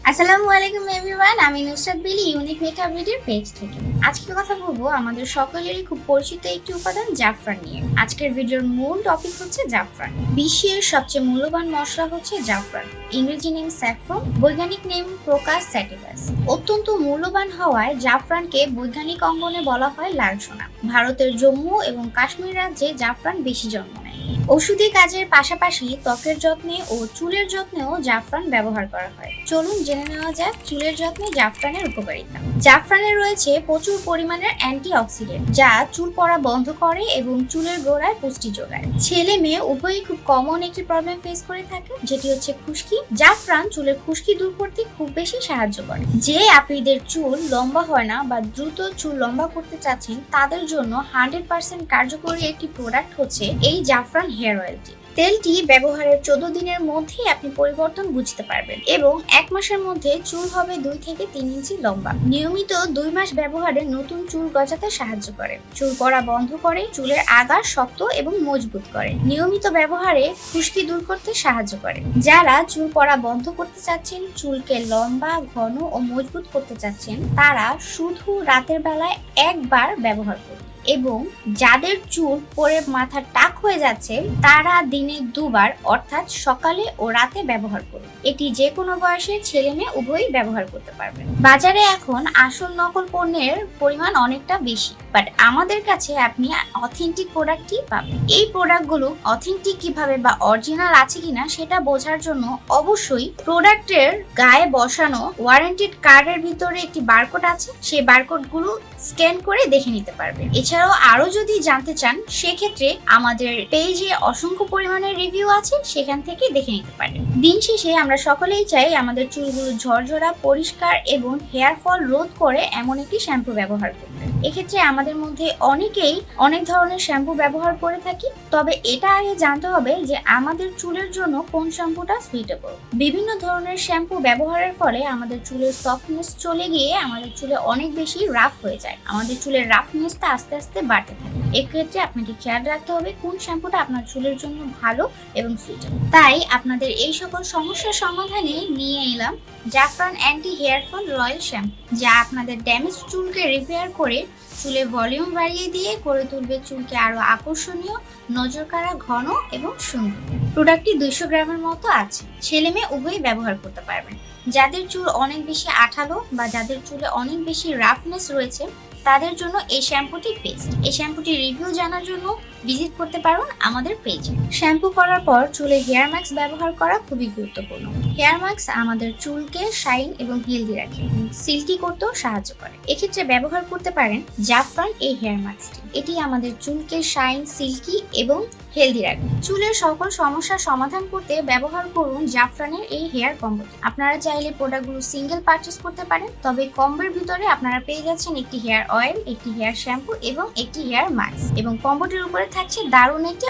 আসসালামু আলাইকুম এভরিওয়ান, আমি নুসরাত বিলি ইউনিক মেকআপ ভিডিওর পেজ থেকে। আজকে কথা বলবো আমাদের সকলেরই খুব পরিচিত একটি উপাদান জাফরান নিয়ে। আজকের ভিডিওর মূল টপিক হচ্ছে জাফরান। বিশ্বের সবচেয়ে মূল্যবান মশলা হচ্ছে জাফরান। ইংরেজি নেম স্যাফরন, বৈজ্ঞানিক নেম প্রোকাস স্যাটিভাস। অত্যন্ত মূল্যবান হওয়ায় জাফরানকে বৈজ্ঞানিক অঙ্গনে বলা হয় লাল সোনা। ভারতের জম্মু এবং কাশ্মীর রাজ্যে জাফরান বেশি জন্ম নেয়। ঔষধি কাজের পাশাপাশি ত্বকের যত্নে ও চুলের যত্নেও জাফরান ব্যবহার করা হয়। চলুন জেনে নেওয়া যাক চুলের যত্নে জাফরানের উপকারিতা। জাফরানে রয়েছে প্রচুর পরিমাণের অ্যান্টিঅক্সিডেন্ট, যা চুল পড়া বন্ধ করে এবং চুলের গোড়ায় পুষ্টি যোগায়। ছেলে মেয়ে উভয়ই খুব কমন একটি প্রবলেম ফেস করে থাকে, যেটি হচ্ছে খুশকি। জাফরান চুলের খুশকি দূর করতে খুব বেশি সাহায্য করে। যে আপনিদের চুল লম্বা হয় না বা দ্রুত চুল লম্বা করতে চাচ্ছেন, তাদের জন্য 100% কার্যকরী একটি প্রোডাক্ট হচ্ছে এই জাফরান হেয়ার অয়েলটি। তেলটি ব্যবহারের 14 দিনের মধ্যেই আপনি পরিবর্তন বুঝতে পারবেন এবং 1 মাসের মধ্যে চুল হবে 2 থেকে 3 ইঞ্চি লম্বা। নিয়মিত 2 মাস ব্যবহারে নতুন চুল গজাতে সাহায্য করে, চুল পড়া বন্ধ করে, চুলের আগা শক্ত এবং মজবুত করে। নিয়মিত ব্যবহারে খুশকি দূর করতে সাহায্য করে। যারা চুল পড়া বন্ধ করতে চাচ্ছেন, চুলকে লম্বা, ঘন ও মজবুত করতে চাচ্ছেন, তারা শুধু রাতের বেলায় একবার ব্যবহার করুন। এবং যাদের চুল পরে মাথা টাক হয়ে যাচ্ছে, তারা দিনে 2 বার অর্থাৎ সকালে ও রাতে ব্যবহার করুন। এটি যে কোনো বয়সের ছেলে মেয়ে উভয়ই ব্যবহার করতে পারবেন। বাজারে এখন আসল নকল পণ্যের পরিমাণ অনেকটা বেশি, বাট আমাদের কাছে আপনি অথেন্টিক প্রোডাক্টই পাবেন। এই প্রোডাক্টগুলো অথেন্টিক কিভাবে বা অরিজিনাল আছে কিনা সেটা বোঝার জন্য অবশ্যই প্রোডাক্টের গায়ে বসানো ওয়ারেন্টিড কার্ডের ভিতরে একটি বারকোড আছে, সেই বারকোডগুলো স্ক্যান করে দেখে নিতে পারবেন। এছাড়াও আরো যদি জানতে চান, সেক্ষেত্রে আমাদের পেজে অসংখ্য পরিমাণের রিভিউ আছে, সেখান থেকে দেখে নিতে পারেন। দিন শেষে আমরা সকলেই চাই আমাদের চুলগুলো ঝরঝরা, পরিষ্কার এবং হেয়ার ফল রোধ করে এমন একটি শ্যাম্পু ব্যবহার করতে। এক্ষেত্রে আমাদের মধ্যে অনেকেই অনেক ধরনের শ্যাম্পু ব্যবহার করে থাকি, তবে এটা আগে জানতে হবে যে আমাদের চুলের জন্য কোন শ্যাম্পুটা সুইটেবল। বিভিন্ন ধরনের শ্যাম্পু ব্যবহারের ফলে আমাদের চুলের সফটনেস চলে গিয়ে আমাদের চুলে অনেক বেশি রাফ হয়ে যায়। আমাদের চুলের রাফনেসটা আস্তে আস্তে বাড়তে থাকে। এক্ষেত্রে আপনাকে খেয়াল রাখতে হবে কোন শ্যাম্পুটা আপনার চুলের জন্য ভালো এবং সুইটেবল। তাই আপনাদের এই সকল সমস্যার সমাধানে নিয়ে এলাম Jafran anti hair fall royal shampoo, যা আপনাদের ড্যামেজ চুলকে রিপেয়ার করে চুলের ভলিউম বাড়িয়ে দিয়ে করে তুলবে চুলকে আরো আকর্ষণীয়, নজরকাড়া, ঘন এবং সুন্দর। প্রোডাক্টটি 200 গ্রামের মতো আছে। ছেলে মেয়ে উভয়ই ব্যবহার করতে পারবেন। যাদের চুল অনেক বেশি আঠালো বা যাদের চুলে অনেক বেশি রাফনেস রয়েছে, তাদের জন্য এই শ্যাম্পুটি বেস্ট। এই শ্যাম্পুটির রিভিউ জানার জন্য ভিজিট করতে পারুন আমাদের পেজে। শ্যাম্পু করার পর চুলে হেয়ার মাস্ক ব্যবহার করা খুবই গুরুত্বপূর্ণ। হেয়ার মাস্ক আমাদের চুলকে শাইন এবং হেলদি রাখে, সিল্কি করতেও সাহায্য করে। এক্ষেত্রে ব্যবহার করতে পারেন জাফরান এই হেয়ার মাস্কটি। এটি আমাদের চুলকে শাইন, সিল্কি এবং হেলদি রাখবে। চুলের সকল সমস্যার সমাধান করতে ব্যবহার করুন জাফরানের এই হেয়ার কম্বোটি। আপনারা চাইলে প্রোডাক্টগুলো সিঙ্গেল পারচেজ করতে পারেন, তবে কম্বোর ভিতরে আপনারা পেয়ে যাচ্ছেন একটি হেয়ার অয়েল, একটি হেয়ার শ্যাম্পু এবং একটি হেয়ার মাস্ক। এবং কম্বোটির উপরে থাকছে দারুণ একটি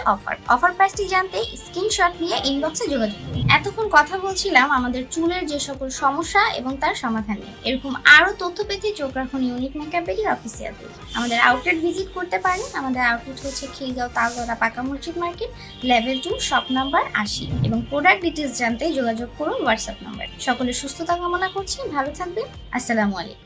অফার প্রাইসটি জানতে স্ক্রিনশট নিয়ে ইনবক্সে যোগাযোগ করুন। এতক্ষণ কথা বলছিলাম আমাদের চুলের যে সকল সমস্যা এবং তার সমাধান নিয়ে। এরকম আরো তথ্য পেতে চোখ রাখুন ইউনিক মেকআপ ভিডিওর অফিসিয়াল পেজ। আমাদের আউটলেট ভিজিট করতে পারেন। আমাদের আউটলেট হচ্ছে খিলগাঁও তালতলা পাকা মসজিদ মার্কেট, লেভেল 2, শপ নাম্বার 80। এবং প্রোডাক্ট ডিটেলস জানতে যোগাযোগ করুন হোয়াটসঅ্যাপ নাম্বার। সকলের সুস্থতা কামনা করছি, ভালো থাকবেন। আসসালামু আলাইকুম।